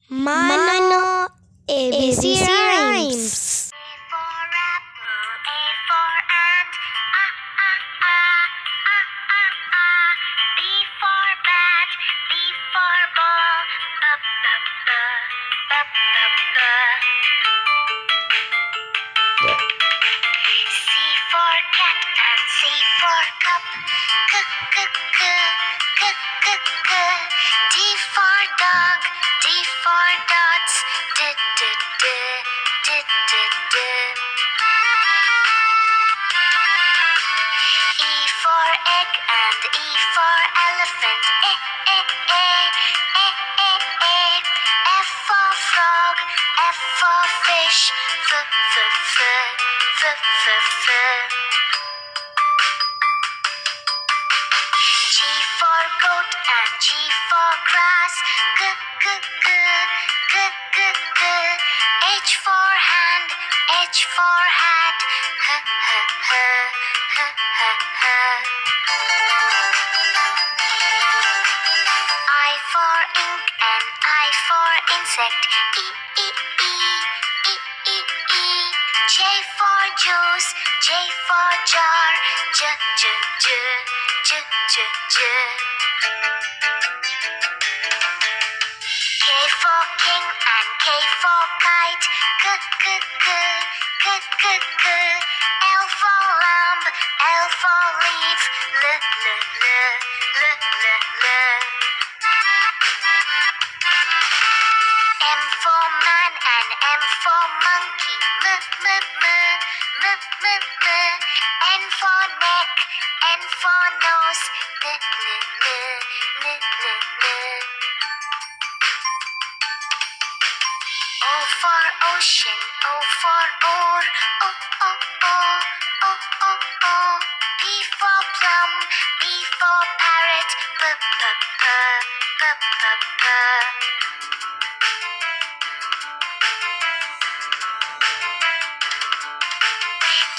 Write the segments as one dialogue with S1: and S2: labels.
S1: Mano ABC Rhymes.
S2: A for apple, A for ant, ah. B for bat, B for ball, b. C for cat and C for cup, k. D for dog, D for dots, d. E for egg and E for elephant, eh. F for frog, F for fish, f. G for goat and G for grass, g. H for hand, H for hat, h. I for ink and I for insect, e. J for juice, J for jar, j. K for king and K for kite, k. L for lamb, L for leaf, l. M for man and M for monkey, m. N for neck, N for nose, n. O for ocean, O for oar, o. P for plum, P for parrot, p.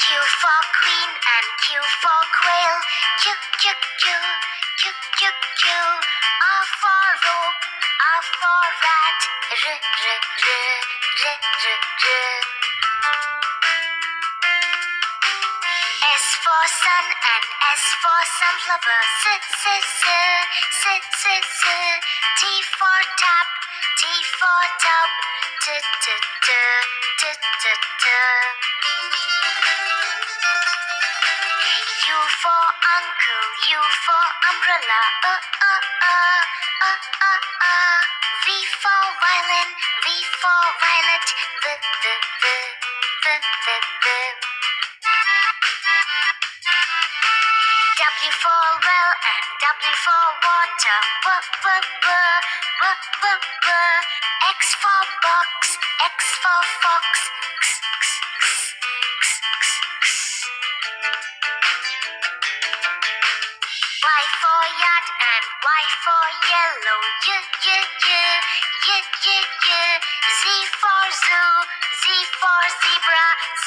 S2: Q for queen and Q for quail, q. R for rope, R for rat, r. S for sun and S for sunflower, s. T for tap, T for tub, t. U for uncle, U for umbrella, V for violin, V for violet, v. W for well and W for water, b. X for box, X for fox, x. Y for yacht and Y for yellow, Z for zoo, Z for zebra, z.